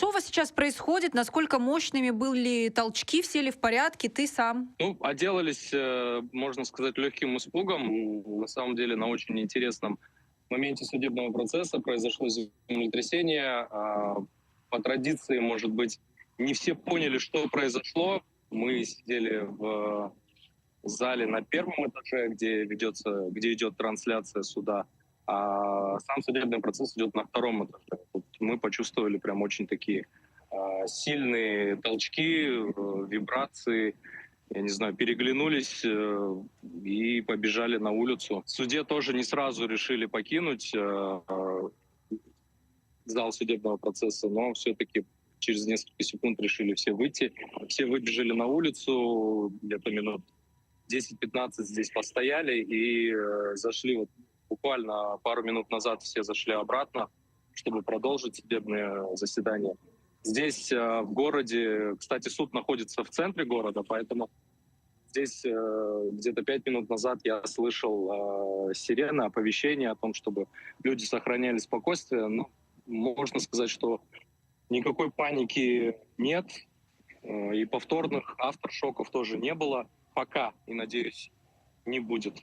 Что у вас сейчас происходит? Насколько мощными были толчки? Все ли в порядке? Ты сам? Ну, отделались, можно сказать, легким испугом. На самом деле, на очень интересном моменте судебного процесса произошло землетрясение. По традиции, может быть, не все поняли, что произошло. Мы сидели в зале на первом этаже, где идет трансляция суда, а сам судебный процесс идет на втором этаже. Вот мы почувствовали прям очень такие сильные толчки, вибрации, я не знаю, переглянулись и побежали на улицу. В суде тоже не сразу решили покинуть зал судебного процесса, но все-таки через несколько секунд решили все выйти. Все выбежали на улицу, где-то минут 10-15 здесь постояли и зашли вот буквально пару минут назад все зашли обратно, чтобы продолжить судебное заседание. Здесь в городе, кстати, суд находится в центре города, поэтому здесь где-то 5 минут назад я слышал сирены, оповещения о том, чтобы люди сохраняли спокойствие. Но можно сказать, что никакой паники нет, и повторных авторшоков тоже не было. Пока, и, надеюсь, не будет.